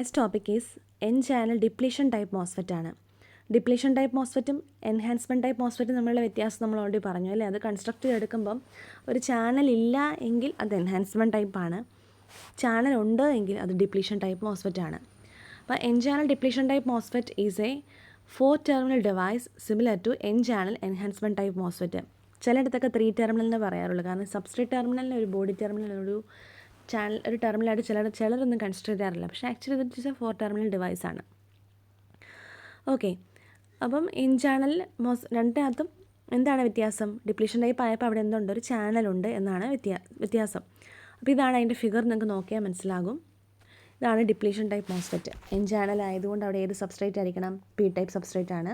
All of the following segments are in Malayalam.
Next topic is N channel depletion type MOSFET ആണ്. ഡിപ്ലീഷൻ ടൈപ്പ് മോസ്ഫെറ്റും എൻഹാൻസ്മെൻറ്റ് ടൈപ്പ് മോസ്ഫെറ്റും തമ്മിലുള്ള വ്യത്യാസം നമ്മൾ ഓൾറെഡി പറഞ്ഞു അല്ലേ. അത് കൺസ്ട്രക്ട് ചെയ്തെടുക്കുമ്പം ഒരു ചാനൽ ഇല്ല എങ്കിൽ അത് എൻഹാൻസ്മെൻറ്റ് ടൈപ്പാണ്, ചാനൽ ഉണ്ട് എങ്കിൽ അത് ഡിപ്ലീഷൻ ടൈപ്പ് മോസ്ഫെറ്റ് ആണ്. അപ്പോൾ N channel depletion type MOSFET is a 4 terminal device similar to N channel enhancement type MOSFET. ചിലയിടത്തൊക്കെ 3 ടെർമിനൽ എന്ന് പറയാറുള്ളൂ, കാരണം സബ്സ്ട്രേറ്റ് ടെർമിനലിന് ഒരു ബോഡി ടെർമിനൽ ഒരു ചാനൽ ഒരു ടെർമിനലായിട്ട് ചിലരൊന്നും കൺസിഡർ ചെയ്യാറില്ല. പക്ഷേ ആക്ച്വലി ഇത് ഇറ്റ്സ് എ 4 ടെർമിനൽ ഡിവൈസാണ്. ഓക്കെ, അപ്പം ഇൻ ചാനൽ രണ്ടിനകത്തും എന്താണ് വ്യത്യാസം? ഡിപ്ലീഷൻ ടൈപ്പ് ആയപ്പോൾ അവിടെ എന്തുണ്ട്, ഒരു ചാനലുണ്ട് എന്നാണ് വ്യത്യാസം. അപ്പോൾ ഇതാണ് അതിൻ്റെ ഫിഗർ, നിങ്ങൾക്ക് നോക്കിയാൽ മനസ്സിലാകും. ഇതാണ് depletion type MOSFET. N channel ആയതുകൊണ്ട് അവിടെ ഏത് സബ്സ്ട്രേറ്റ് ആയിരിക്കണം? പി ടൈപ്പ് സബ്സ്ട്രേറ്റ് ആണ്.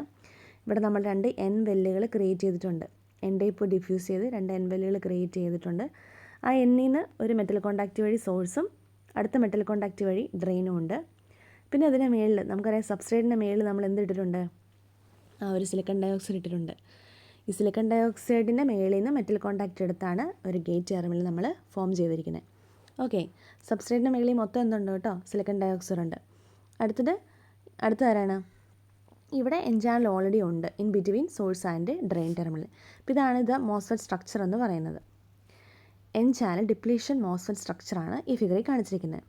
ഇവിടെ നമ്മൾ 2 എൻ വെല്ലുകൾ ക്രിയേറ്റ് ചെയ്തിട്ടുണ്ട്. എൻ ടൈപ്പ് ഡിഫ്യൂസ് ചെയ്ത് 2 എൻ വെല്ലുകൾ ക്രിയേറ്റ് ചെയ്തിട്ടുണ്ട്. ആ എന്നിന്ന് ഒരു മെറ്റൽ കോണ്ടാക്റ്റ് വഴി സോഴ്സും അടുത്ത മെറ്റൽ കോണ്ടാക്റ്റ് വഴി ഡ്രെയിനും ഉണ്ട്. പിന്നെ അതിൻ്റെ മേളിൽ നമുക്കറിയാം, സബ്സ്ട്രേറ്റിൻ്റെ മേളിൽ നമ്മൾ എന്തിട്ടിട്ടുണ്ട്? ഒരു സിലിക്കൺ ഡയോക്സൈഡ് ഇട്ടിട്ടുണ്ട്. ഈ സിലിക്കൺ ഡയോക്സൈഡിൻ്റെ മേളിൽ നിന്ന് മെറ്റൽ കോണ്ടാക്റ്റ് എടുത്താണ് ഒരു ഗേറ്റ് ടെർമിനൽ നമ്മൾ ഫോം ചെയ്തിരിക്കുന്നത്. ഓക്കെ, സബ്സ്ട്രേറ്റിൻ്റെ മേളിൽ മൊത്തം എന്തുണ്ട് കേട്ടോ? സിലിക്കൺ ഡയോക്സൈഡ് ഉണ്ട്. അടുത്ത ആരാണ്? ഇവിടെ എൻ ചാനൽ ഓൾറെഡി ഉണ്ട് in between source and drain terminal. അപ്പോൾ ഇതാണ് ഇത് മോസ്ഫെറ്റ് സ്ട്രക്ചർ എന്ന് പറയുന്നത്. എൻ ചാനൽ ഡിപ്ലീഷൻ മോസ്ഫെറ്റ് സ്ട്രക്ചറാണ് ഈ ഫിഗറിൽ കാണിച്ചിരിക്കുന്നത്.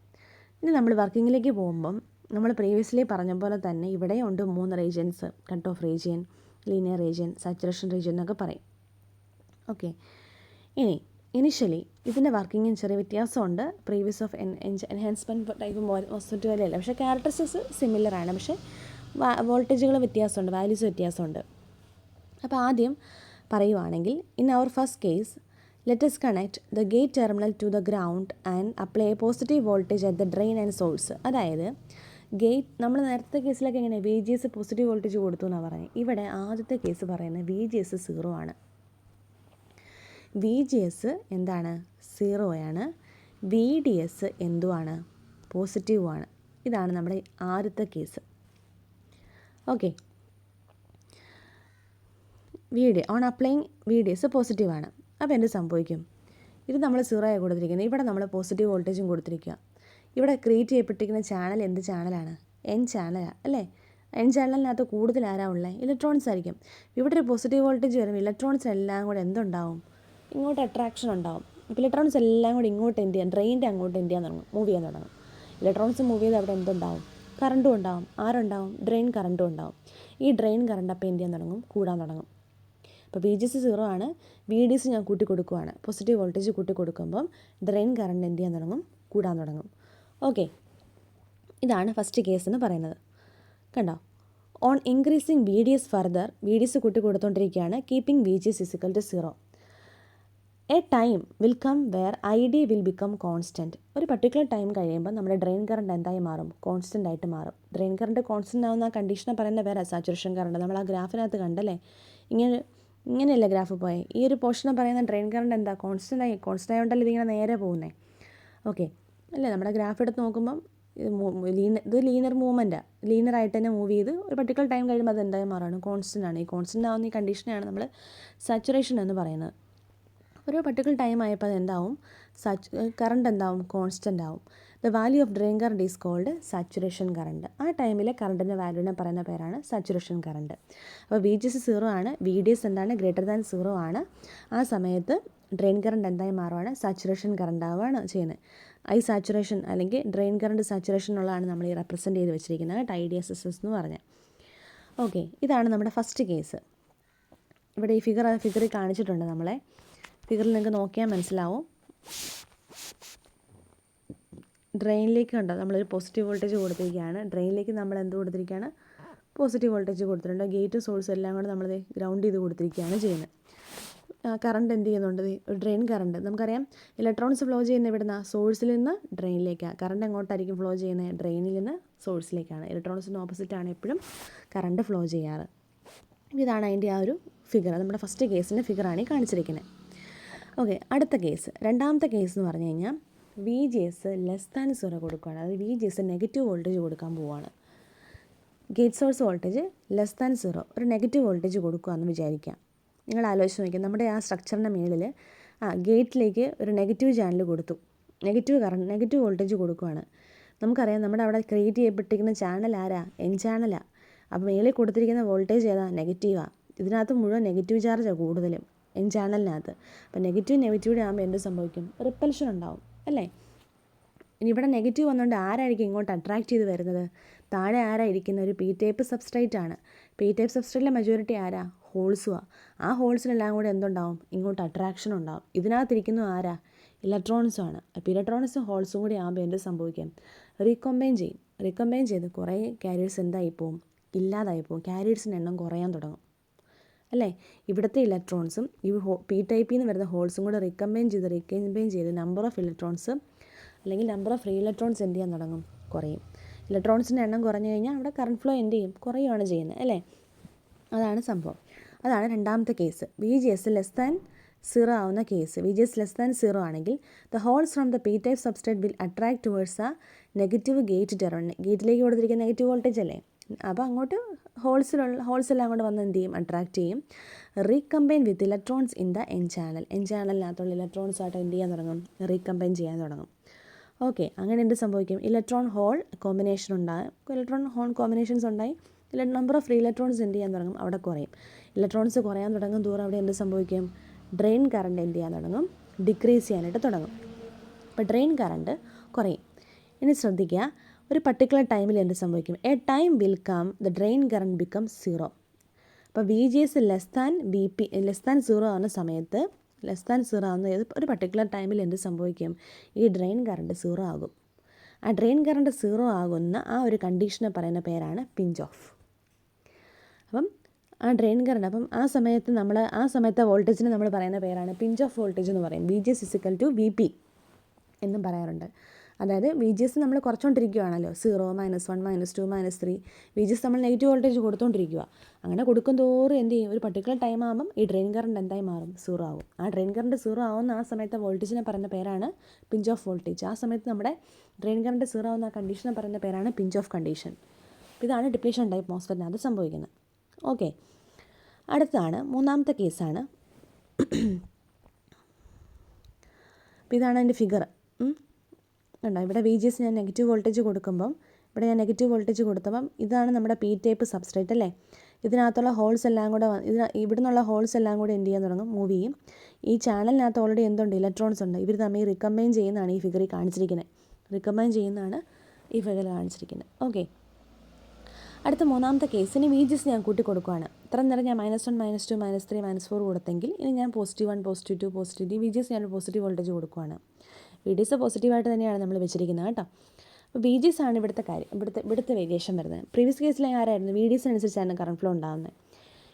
ഇനി നമ്മൾ വർക്കിങ്ങിലേക്ക് പോകുമ്പം നമ്മൾ പ്രീവിയസ്ലി പറഞ്ഞ പോലെ തന്നെ ഇവിടെയും ഉണ്ട് 3 regions: cut off region, linear region, saturation region എന്നൊക്കെ പറയും. ഓക്കെ, ഇനിഷ്യലി ഇതിൻ്റെ വർക്കിങ്ങിന് ചെറിയ വ്യത്യാസമുണ്ട്. Previous of enhancement type MOSFET പോലെയല്ല, പക്ഷേ ക്യാരക്ടറിസ്റ്റിക്സ് സിമിലർ ആണ്. പക്ഷേ വോൾട്ടേജുകൾ വ്യത്യാസമുണ്ട്, വാല്യൂസ് വ്യത്യാസമുണ്ട്. അപ്പോൾ ആദ്യം പറയുവാണെങ്കിൽ, in our first case, let us connect the gate terminal to the ground and apply a positive voltage at the drain and source. അതായത് ഗേറ്റ്, നമ്മൾ നേരത്തെ കേസിലൊക്കെ എങ്ങനെ VGS പോസിറ്റീവ് വോൾട്ടേജ് കൊടുത്തു എന്നാണ് പറയുന്നത്. ഇവിടെ ആദ്യത്തെ കേസ് പറയുന്നത് VGS 0 ആണ്. VGS എന്താണ്? 0 ആണ്. VDS എന്തുവാണ്? പോസിറ്റീവാണ്. ഇതാണ് നമ്മുടെ ആദ്യത്തെ case. Okay, on applying VDS പോസിറ്റീവാണ്. അപ്പോൾ എന്ത് സംഭവിക്കും? ഇത് നമ്മൾ 0 ആയി കൊടുത്തിരിക്കുന്നത്, ഇവിടെ നമ്മൾ പോസിറ്റീവ് വോൾട്ടേജും കൊടുത്തിരിക്കുക. ഇവിടെ ക്രിയേറ്റ് ചെയ്യപ്പെട്ടിരിക്കുന്ന ചാനൽ എന്ത് ചാനലാണ്? എൻ ചാനലാണ് അല്ലേ. എൻ ചാനലിനകത്ത് കൂടുതൽ ആരാ ഉള്ളത്? ഇലക്ട്രോൺസ് ആയിരിക്കും. ഇവിടെ ഒരു പോസിറ്റീവ് വോൾട്ടേജ് വരുമ്പോൾ ഇലക്ട്രോൺസ് എല്ലാം കൂടെ എന്തുണ്ടാവും? ഇങ്ങോട്ട് അട്രാക്ഷൻ ഉണ്ടാവും. അപ്പോൾ ഇലക്ട്രോൺസ് എല്ലാം കൂടി ഇങ്ങോട്ട് എന്ത് ചെയ്യാൻ? ഡ്രെയിൻ്റെ അങ്ങോട്ട് എന്ത് ചെയ്യാൻ തുടങ്ങും? മൂവ് ചെയ്യാൻ തുടങ്ങും. ഇലക്ട്രോൺസ് മൂവ് ചെയ്ത് അവിടെ എന്തുണ്ടാവും? കറണ്ടും ഉണ്ടാവും. ആരുണ്ടാവും? ഡ്രെയിൻ കറണ്ടും ഉണ്ടാവും. ഈ ഡ്രെയിൻ കറണ്ട് അപ്പോൾ എന്ത് ചെയ്യാൻ തുടങ്ങും? കൂടാൻ തുടങ്ങും. അപ്പോൾ VGS 0 ആണ്. VDS ഞാൻ കൂട്ടി കൊടുക്കുവാണ്. പോസിറ്റീവ് വോൾട്ടേജ് കൂട്ടി കൊടുക്കുമ്പം ഡ്രെയിൻ കറണ്ട് എന്ത് ചെയ്യാൻ തുടങ്ങും? കൂടാൻ തുടങ്ങും. ഓക്കെ, ഇതാണ് ഫസ്റ്റ് കേസ് എന്ന് പറയുന്നത്. കണ്ടോ? On increasing VDS further, VDS കൂട്ടി കൊടുത്തുകൊണ്ടിരിക്കുകയാണ്. Keeping VGS = 0. A time will come where ID will become constant. ഒരു പർട്ടിക്കുലർ ടൈം കഴിയുമ്പോൾ നമ്മുടെ ഡ്രെയിൻ കറണ്ട് എന്തായി മാറും? കോൺസ്റ്റൻ്റ് ആയിട്ട് മാറും. ഡ്രെയിൻ കറണ്ട് കോൺസ്റ്റൻ്റ് ആവുന്ന ആ കണ്ടീഷനെ പറയുന്ന വേറെ സാച്ചുറേഷൻ കറണ്ട്. നമ്മൾ ആ ഗ്രാഫിനകത്ത് കണ്ടല്ലേ, ഇങ്ങനെയല്ല ഗ്രാഫ് പോയെ. ഈ ഒരു പോർഷനെ പറയുന്ന ഡ്രെയിൻ കറണ്ട് എന്താ? കോൺസ്റ്റൻ്റ് ആയതുകൊണ്ടല്ലേ ഇതിങ്ങനെ നേരെ പോകുന്നത്. ഓക്കെ അല്ലേ. നമ്മുടെ ഗ്രാഫ് എടുത്ത് നോക്കുമ്പം ഇത് ലീനിയർ മൂവ്മെൻറ്റാണ്. ലീനിയറായിട്ട് തന്നെ മൂവ് ചെയ്ത് ഒരു പർട്ടിക്കുലർ ടൈം കഴിയുമ്പോൾ അത് എന്തായി മാറാണ്? കോൺസ്റ്റൻ്റ് ആണ്. ഈ കോൺസ്റ്റൻ്റ് ആവുന്ന ഈ കണ്ടീഷനെയാണ് നമ്മൾ സാച്ചുറേഷൻ എന്ന് പറയുന്നത്. ഒരു പർട്ടിക്കുലർ ടൈം ആയപ്പോൾ അത് എന്താവും? കറണ്ട് എന്താവും? കോൺസ്റ്റൻ്റ് ആവും. The value of drain current is called saturation current. ആ ടൈമിലെ കറണ്ടിൻ്റെ വാല്യൂവിനെ പറയുന്ന പേരാണ് സാച്ചുറേഷൻ കറണ്ട്. അപ്പോൾ VGS 0 ആണ്. VDS എന്താണ്? >0 ആണ്. ആ സമയത്ത് ഡ്രെയിൻ കറണ്ട് എന്തായി മാറുവാണ്? സാച്ചുറേഷൻ കറണ്ട് ആവുകയാണ് ചെയ്യുന്നത്. ഈ സാച്ചുറേഷൻ അല്ലെങ്കിൽ ഡ്രെയിൻ കറണ്ട് സാച്ചുറേഷൻ ഉള്ളതാണ് നമ്മൾ ഈ റെപ്രസെൻറ്റ് ചെയ്ത് വെച്ചിരിക്കുന്നത് IDSS എന്ന് പറഞ്ഞാൽ. ഓക്കെ, ഇതാണ് നമ്മുടെ ഫസ്റ്റ് കേസ്. ഇവിടെ ഈ ഫിഗറിൽ കാണിച്ചിട്ടുണ്ട്. നമ്മളെ ഫിഗറിൽ നിങ്ങൾക്ക് നോക്കിയാൽ മനസ്സിലാവും. ഡ്രെയിനിലേക്ക് കണ്ടോ, നമ്മളൊരു പോസിറ്റീവ് വോൾട്ടേജ് കൊടുത്തിരിക്കുകയാണ്. ഡ്രെയിനിലേക്ക് നമ്മൾ എന്ത് കൊടുത്തിരിക്കുകയാണ്? പോസിറ്റീവ് വോൾട്ടേജ് കൊടുത്തിട്ടുണ്ട്. ഗേറ്റ് സോഴ്സ് എല്ലാം കൂടെ നമ്മൾ ഗ്രൗണ്ട് ചെയ്ത് കൊടുത്തിരിക്കുകയാണ് ചെയ്യുന്നത്. കറണ്ട് എന്ത് ചെയ്യുന്നുണ്ട്? ഒരു ഡ്രെയിൻ കറണ്ട്. നമുക്കറിയാം, ഇലക്ട്രോൺസ് ഫ്ലോ ചെയ്യുന്ന ഇവിടുന്ന് സോഴ്സിൽ നിന്ന് ഡ്രെയിനിലേക്കാണ്. കറണ്ട് എങ്ങോട്ടായിരിക്കും ഫ്ലോ ചെയ്യുന്നത്? ഡ്രെയിനിൽ നിന്ന് സോഴ്സിലേക്കാണ്. ഇലക്ട്രോൺസിന് ഓപ്പോസിറ്റാണ് എപ്പോഴും കറണ്ട് ഫ്ലോ ചെയ്യാറ്. ഇതാണ് അതിൻ്റെ ആ ഒരു ഫിഗർ. നമ്മുടെ ഫസ്റ്റ് കേസിൻ്റെ ഫിഗറാണ് ഈ കാണിച്ചിരിക്കുന്നത്. ഓക്കെ, അടുത്ത കേസ്, രണ്ടാമത്തെ കേസ് എന്ന് പറഞ്ഞു കഴിഞ്ഞാൽ VGS <0 കൊടുക്കുകയാണ്. അതായത് VGS നെഗറ്റീവ് വോൾട്ടേജ് കൊടുക്കാൻ പോവുകയാണ്. ഗേറ്റ് സോഴ്സ് വോൾട്ടേജ് <0, ഒരു നെഗറ്റീവ് വോൾട്ടേജ് കൊടുക്കുകയെന്ന് വിചാരിക്കാം. നിങ്ങൾ ആലോചിച്ച് നോക്കിയാൽ നമ്മുടെ ആ സ്ട്രക്ചറിൻ്റെ മേളിൽ ഗേറ്റിലേക്ക് ഒരു നെഗറ്റീവ് ചാനൽ കൊടുത്തു. നെഗറ്റീവ് വോൾട്ടേജ് കൊടുക്കുകയാണ്. നമുക്കറിയാം നമ്മുടെ അവിടെ ക്രിയേറ്റ് ചെയ്യപ്പെട്ടിരിക്കുന്ന ചാനൽ ആരാ? എൻ ചാനലാണ്. അപ്പോൾ മേളിൽ കൊടുത്തിരിക്കുന്ന വോൾട്ടേജ് ഏതാ? നെഗറ്റീവാണ്. ഇതിനകത്ത് മുഴുവൻ നെഗറ്റീവ് ചാർജാണ് കൂടുതലും എൻ ചാനലിനകത്ത്. അപ്പോൾ നെഗറ്റീവ് ആകുമ്പോൾ എന്ത് സംഭവിക്കും? റിപ്പൽഷൻ ഉണ്ടാവും അല്ലേ? ഇനി ഇവിടെ നെഗറ്റീവ് വന്നുകൊണ്ട് ആരായിരിക്കും ഇങ്ങോട്ട് അട്രാക്റ്റ് ചെയ്ത് വരുന്നത്? താഴെ ആരാ ഇരിക്കുന്ന? ഒരു പി ടൈപ്പ് സബ്സ്ട്രേറ്റ് ആണ്. പി ടൈപ്പ് സബ്സ്ട്രേറ്റിലെ മെജോറിറ്റി ആരാ? ഹോൾസുമാണ്. ആ ഹോൾസിലെല്ലാം കൂടെ എന്തുണ്ടാവും? ഇങ്ങോട്ട് അട്രാക്ഷൻ ഉണ്ടാവും. ഇതിനകത്തിരിക്കുന്നു ആരാ? ഇലക്ട്രോൺസുമാണ്. അപ്പോൾ ഇലക്ട്രോൺസും ഹോൾസും കൂടി ആകുമ്പോൾ എന്ത് സംഭവിക്കും? റീകമ്പൈൻ ചെയ്യും. റീകമ്പൈൻ ചെയ്ത് കുറേ കാരിയേഴ്സ് എന്തായി പോവും? ഇല്ലാതായി പോവും. കാരിയേഴ്സിൻ്റെ എണ്ണം കുറയാൻ തുടങ്ങും അല്ലേ? ഇവിടുത്തെ ഇലക്ട്രോൺസും ഈ പി ടൈപ്പിൽ നിന്ന് വരുന്ന ഹോൾസും കൂടെ റീകമ്പൈൻ ചെയ്ത് നമ്പർ ഓഫ് ഇലക്ട്രോൺസ് അല്ലെങ്കിൽ നമ്പർ ഓഫ് ഫ്രീ ഇലക്ട്രോൺസ് എന്ത് ചെയ്യാൻ തുടങ്ങും? കുറയും. ഇലക്ട്രോൺസിൻ്റെ എണ്ണം കുറഞ്ഞു കഴിഞ്ഞാൽ അവിടെ കറണ്ട് ഫ്ലോ എന്ത് ചെയ്യും? കുറയുകയാണ് ചെയ്യുന്നത് അല്ലേ? അതാണ് സംഭവം. അതാണ് രണ്ടാമത്തെ കേസ്. VGS<0 ആവുന്ന കേസ്. VGS<0 ആണെങ്കിൽ the holes from the P type substrate will attract towards ആ നെഗറ്റീവ് ഗേറ്റ് ടെർമിനൽ. ഗേറ്റിലേക്ക് കൊടുത്തിരിക്കുന്ന നെഗറ്റീവ് വോൾട്ടേജ് അല്ലേ? അപ്പോൾ അങ്ങോട്ട് ഹോൾസെല്ലാം കൂടെ വന്ന് എന്ത് ചെയ്യും? അട്രാക്ട് ചെയ്യും. Recombine with electrons in the N channel. N ചാനലിനകത്തുള്ള ഇലക്ട്രോൺസായിട്ട് എന്ത് ചെയ്യാൻ തുടങ്ങും? റീകമ്പൈൻ ചെയ്യാൻ തുടങ്ങും. ഓക്കെ, അങ്ങനെ എന്ത് സംഭവിക്കും? ഇലക്ട്രോൺ ഹോൾ കോമ്പിനേഷൻ ഉണ്ടാകും. ഇലക്ട്രോൺ ഹോൾ കോമ്പിനേഷൻസ് ഉണ്ടായി നമ്പർ ഓഫ് ഫ്രീ ഇലക്ട്രോൺസ് എന്ത് ചെയ്യാൻ തുടങ്ങും? അവിടെ കുറയും. ഇലക്ട്രോൺസ് കുറയാൻ തുടങ്ങും തോറും അവിടെ എന്ത് സംഭവിക്കും? ഡ്രെയിൻ കറണ്ട് എന്ത് ചെയ്യാൻ തുടങ്ങും? ഡിക്രീസ് ചെയ്യാനായിട്ട് തുടങ്ങും. അപ്പോൾ ഡ്രെയിൻ കറണ്ട് കുറയും. ഇനി ശ്രദ്ധിക്കുക, ഒരു പർട്ടിക്കുലർ ടൈമിൽ എന്ത് സംഭവിക്കും? A time will come the drain current become 0. അപ്പോൾ VGS<0 ആവുന്ന സമയത്ത് ഒരു പർട്ടിക്കുലർ ടൈമിൽ എന്ത് സംഭവിക്കും? ഈ ഡ്രെയിൻ കറണ്ട് 0 ആകും. ആ ഡ്രെയിൻ കറണ്ട് 0 ആകുന്ന ആ ഒരു കണ്ടീഷനെ പറയുന്ന പേരാണ് പിഞ്ച് ഓഫ്. അപ്പം ആ ഡ്രെയിൻ കറണ്ട് ആ സമയത്തെ വോൾട്ടേജിന് നമ്മൾ പറയുന്ന പേരാണ് പിഞ്ച് ഓഫ് വോൾട്ടേജ് എന്ന് പറയും. VGS=VP എന്നും പറയാറുണ്ട്. അതായത് VGS നമ്മൾ കുറച്ചുകൊണ്ടിരിക്കുകയാണല്ലോ. 0, -1, -2, -3 VGS നമ്മൾ നെഗറ്റീവ് വോൾട്ടേജ് കൊടുത്തുകൊണ്ടിരിക്കുക. അങ്ങനെ കൊടുക്കും തോറും എന്ത് ചെയ്യും? ഒരു പർട്ടിക്കുലർ ടൈം ആകുമ്പം ഈ ഡ്രെയിൻ കറണ്ട് എന്തായി മാറും? 0 ആകും. ആ ഡ്രെയിൻ കറണ്ട് 0 ആവുന്ന ആ സമയത്തെ വോൾട്ടേജിനെ പറയുന്ന പേരാണ് പിഞ്ച് ഓഫ് വോൾട്ടേജ്. ആ സമയത്ത് നമ്മുടെ ഡ്രെയിൻ കറണ്ട് 0 ആവുന്ന ആ കണ്ടീഷനെ പറയുന്ന പേരാണ് പിഞ്ച് ഓഫ് കണ്ടീഷൻ. ഇതാണ് ഡിപ്ലീഷൻ ടൈപ്പ് മോസ്ഫെറ്റിനകത്ത് സംഭവിക്കുന്നത്. ഓക്കെ, അടുത്താണ് മൂന്നാമത്തെ കേസാണ്. അപ്പോൾ ഇതാണ് അതിൻ്റെ ഫിഗർ. കണ്ടോ, ഇവിടെ VGS ഞാൻ നെഗറ്റീവ് വോൾട്ടേജ് കൊടുക്കുമ്പം ഇതാണ് നമ്മുടെ പി ടൈപ്പ് സബ്സ്ട്രേറ്റ് അല്ലേ? ഇതിനകത്തുള്ള ഹോൾസ് എല്ലാം കൂടെ ഇവിടുന്നുള്ള ഹോൾസ് എല്ലാം കൂടെ എന്ത് ചെയ്യാൻ തുടങ്ങും? മൂവ് ചെയ്യും. ഈ ചാനലിനകത്ത് ഓൾറെഡി എന്തുണ്ട്? ഇലക്ട്രോൺസ് ഉണ്ട്. ഇവർ തമ്മിൽ റീകമ്പൈൻ ചെയ്യുന്നതാണ് ഈ ഫിഗറിൽ കാണിച്ചിരിക്കുന്നത്. ഓക്കെ, അടുത്ത മൂന്നാമത്തെ കേസിന് VGS ഞാൻ കൂട്ടി കൊടുക്കുകയാണ്. ഇത്ര നേരം ഞാൻ -1, -2, -3, -4 കൊടുത്തെങ്കിൽ ഇനി ഞാൻ +1, +2, +3 VGS ഞാൻ പോസിറ്റീവ് വോൾട്ടേജ് കൊടുക്കുകയാണ്. VGS പോസിറ്റീവായിട്ട് തന്നെയാണ് നമ്മൾ വെച്ചിരിക്കുന്നത് കേട്ടോ. അപ്പോൾ VGS ആണ് ഇവിടുത്തെ കാര്യം, ഇവിടുത്തെ വേരിയേഷൻ വരുന്നത്. പ്രീവിയസ് കേസിൽ ആരായിരുന്നു? VGS അനുസരിച്ചാണ് കറണ്ട് ഫ്ലോ ഉണ്ടാകുന്നത്.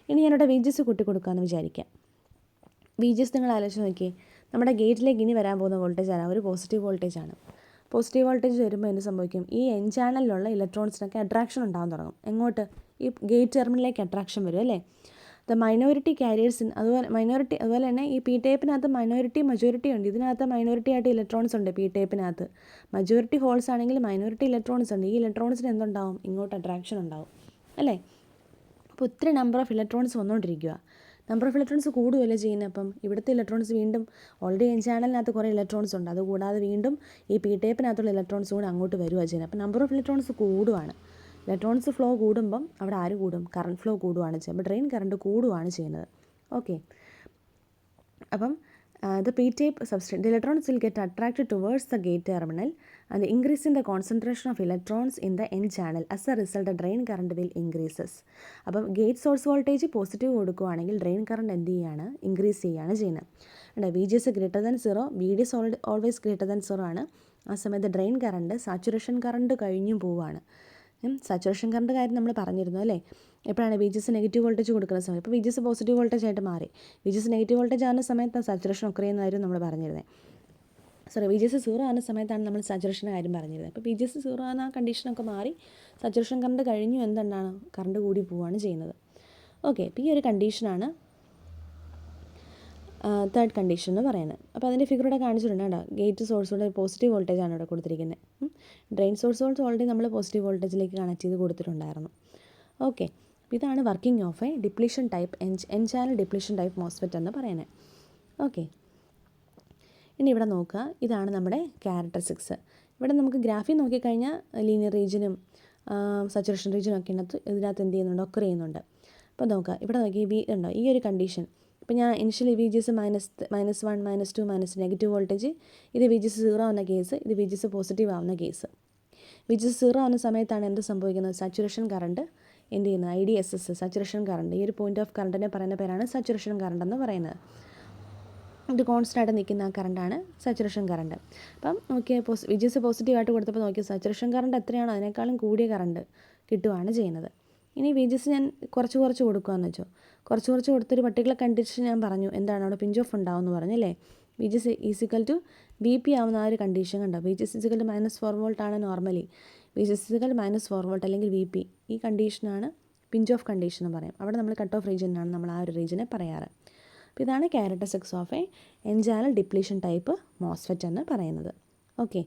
ഇനി ഞാനിവിടെ VGS കൂട്ടി കൊടുക്കാമെന്ന് വിചാരിക്കാം. VGS നിങ്ങൾ ആലോചിച്ച് നോക്കിയേ, നമ്മുടെ ഗേറ്റിലേക്ക് ഇനി വരാൻ പോകുന്ന വോൾട്ടേജ് ആണ് ഒരു പോസിറ്റീവ് വോൾട്ടേജ് ആണ്. പോസിറ്റീവ് വോൾട്ടേജ് വരുമ്പോൾ എന്ത് സംഭവിക്കും? ഈ എൻ ചാനലിലുള്ള ഇലക്ട്രോൺസിനൊക്കെ അട്രാക്ഷൻ ഉണ്ടാകാൻ തുടങ്ങും. എങ്ങോട്ട്? ഈ ഗേറ്റ് ടെർമിനലിലേക്ക് അട്രാക്ഷൻ വരും അല്ലേ? ദ മൈനോറിറ്റി കാരിയേഴ്സിന് അതുപോലെ തന്നെ ഈ പി ടൈപ്പിനകത്ത് മജോറിറ്റി ഉണ്ട്. ഇതിനകത്ത് മൈനോറിറ്റി ആയിട്ട് ഇലക്ട്രോൺസ് ഉണ്ട്. പി ടൈപ്പിനകത്ത് മജോറിറ്റി ഹോൾസ് ആണെങ്കിൽ മൈനോറിറ്റി ഇലക്ട്രോൺസ് ഉണ്ട്. ഈ ഇലക്ട്രോൺസിന് എന്തുണ്ടാവും? ഇങ്ങോട്ട് അട്രാക്ഷൻ ഉണ്ടാവും അല്ലേ? അപ്പോൾ ഒത്തിരി നമ്പർ ഓഫ് ഇലക്ട്രോൺസ് വന്നുകൊണ്ടിരിക്കുക. നമ്പർ ഓഫ് ഇലക്ട്രോൺസ് കൂടുകയല്ലേ ചെയ്യുന്നത്. അപ്പം ഇവിടുത്തെ ഇലക്ട്രോൺസ് വീണ്ടും ഓൾറെഡി എൻ ചാനലിനകത്ത് കുറേ ഇലക്ട്രോൺസ് ഉണ്ട്. അതുകൂടാതെ വീണ്ടും ഈ പി ടൈപ്പിനകത്തുള്ള ഇലക്ട്രോൺസ് കൂടെ അങ്ങോട്ട് വരുവാണ് ചെയ്യുന്നത്. അപ്പം നമ്പർ ഓഫ് ഇലക്ട്രോൺസ് കൂടുവാണ്. ഇലക്ട്രോൺസ് ഫ്ലോ കൂടുമ്പം അവിടെ ആര് കൂടും? കറണ്ട് ഫ്ലോ കൂടുകയാണ് ചെയ്യുന്നത്. അപ്പോൾ ഡ്രെയിൻ കറണ്ട് കൂടുകയാണ് ചെയ്യുന്നത്. ഓക്കെ, അപ്പം the p-type substrate, the electrons will get attracted towards the gate terminal and increase in the concentration of electrons in the n channel. As a result, the drain current will increases. അപ്പം ഗേറ്റ് സോഴ്സ് വോൾട്ടേജ് പോസിറ്റീവ് കൊടുക്കുകയാണെങ്കിൽ ഡ്രെയിൻ കറണ്ട് എന്ത് ചെയ്യുകയാണ്? ഇൻക്രീസ് ചെയ്യുകയാണ് ചെയ്യുന്നത്. VGS >0, VDS ഓൾവേസ് >0 ആണ്. ആ സമയത്ത് ഡ്രെയിൻ കറണ്ട് സാച്ചുറേഷൻ കറണ്ട് കഴിഞ്ഞും പോവുകയാണ്. സാച്ചുറേഷൻ കറണ്ട് കാര്യം നമ്മൾ പറഞ്ഞിരുന്നു അല്ലേ? എപ്പോഴാണ് VGS നെഗറ്റീവ് വോൾട്ടേജ് കൊടുക്കുന്ന സമയം? ഇപ്പോൾ VGS പോസിറ്റീവ് വോൾട്ടേജ് ആയിട്ട് മാറി. VGS നെഗറ്റീവ് വോൾട്ടേജ് ആകുന്ന സമയത്ത് സാച്ചുറേഷൻ ഒക്കെ ചെയ്യുന്നതായിരുന്നു നമ്മൾ പറഞ്ഞിരുന്നത്. VGS 0 ആകുന്ന സമയത്താണ് നമ്മൾ സാച്ചുറേഷൻ്റെ കാര്യം പറഞ്ഞിരുന്നത്. അപ്പോൾ VGS 0 ആകുന്ന ആ കണ്ടീഷനൊക്കെ മാറി സാച്ചുറേഷൻ കറണ്ട് കഴിഞ്ഞു എന്താണ്? കറണ്ട് കൂടി പോവുകയാണ് ചെയ്യുന്നത്. ഓക്കെ, അപ്പോൾ ഈ ഒരു കണ്ടീഷനാണ് തേർഡ് കണ്ടീഷൻ എന്ന് പറയുന്നത്. അപ്പോൾ അതിൻ്റെ ഫിഗർ ഇവിടെ കാണിച്ചിട്ടുണ്ട് കേട്ടോ. ഗേറ്റ് സോഴ്സോടെ പോസിറ്റീവ് വോൾട്ടേജ് ആണ് ഇവിടെ കൊടുത്തിരിക്കുന്നത്. ഡ്രെയിൻ സോഴ്സ് ഓൾറെഡി നമ്മൾ പോസിറ്റീവ് വോൾട്ടേജിലേക്ക് കണക്ട് ചെയ്ത് കൊടുത്തിട്ടുണ്ടായിരുന്നു. ഓക്കെ, ഇതാണ് working of A depletion type N channel depletion type MOSFET എന്ന് പറയുന്നത്. ഓക്കെ, ഇനി ഇവിടെ നോക്കുക, ഇതാണ് നമ്മുടെ ക്യാരക്ടറിസ്റ്റിക്സ്. ഇവിടെ നമുക്ക് ഗ്രാഫിൽ നോക്കിക്കഴിഞ്ഞാൽ ലീനിയർ റീജിയനും സാച്ചുറേഷൻ റീജിയനും ഒക്കെ ഇതിനകത്ത് എന്ത് ചെയ്യുന്നുണ്ട്, ഒക്കർ ചെയ്യുന്നുണ്ട്. അപ്പോൾ നോക്കുക, ഇവിടെ നോക്കി ഉണ്ടോ ഈ ഒരു കണ്ടീഷൻ. ഇപ്പോൾ ഞാൻ ഇനിഷ്യലി VGS -1 -2 നെഗറ്റീവ് വോൾട്ടേജ്, ഇത് VGS 0 ആവുന്ന കേസ്, ഇത് VGS പോസിറ്റീവ് ആവുന്ന കേസ്. VGS 0 ആവുന്ന സമയത്താണ് എന്ത് സംഭവിക്കുന്നത്, സാച്ചുറേഷൻ കറണ്ട് എന്ത് ചെയ്യുന്നത്, IDSS സാച്ചുറേഷൻ കറണ്ട്, ഈ ഒരു പോയിന്റ് ഓഫ് കറണ്ടിനെ പറയുന്ന പേരാണ് സാച്ചുറേഷൻ കറണ്ട് എന്ന് പറയുന്നത്. ഇത് കോൺസ്റ്റൻ്റ് ആയിട്ട് നിൽക്കുന്ന ആ കറണ്ടാണ് സാച്ചുറേഷൻ കറണ്ട്. അപ്പം നോക്കിയാൽ VGS പോസിറ്റീവായിട്ട് കൊടുത്തപ്പോൾ നോക്കിയാൽ സാച്ചുറേഷൻ കറണ്ട് എത്രയാണോ അതിനേക്കാളും കൂടിയ കറണ്ട് കിട്ടുകയാണ് ചെയ്യുന്നത്. ഇനി VGS ഞാൻ കുറച്ച് കൊടുക്കുകയെന്ന് വെച്ചോ, കുറച്ച് കൊടുത്തൊരു പർട്ടിക്കുലർ കണ്ടീഷൻ ഞാൻ പറഞ്ഞു, എന്താണ് അവിടെ പിഞ്ച് ഓഫ് ഉണ്ടാവുമെന്ന് പറഞ്ഞു അല്ലേ. VGS = VP ആവുന്ന ആ ഒരു കണ്ടീഷൻ കണ്ടോ, VGS = -4 വോൾട്ട് ആണ് നോർമലി. VGS = -4 വോൾട്ട് അല്ലെങ്കിൽ VP, ഈ കണ്ടീഷനാണ് പിഞ്ച് ഓഫ് കണ്ടീഷൻ എന്ന് പറയും. അവിടെ നമ്മൾ കട്ട് ഓഫ് റീജിയനാണ് നമ്മൾ ആ ഒരു റീജിയനെ പറയാറ്. അപ്പോൾ ഇതാണ് characteristics of A N channel depletion type MOSFET എന്ന് പറയുന്നത്. ഓക്കെ.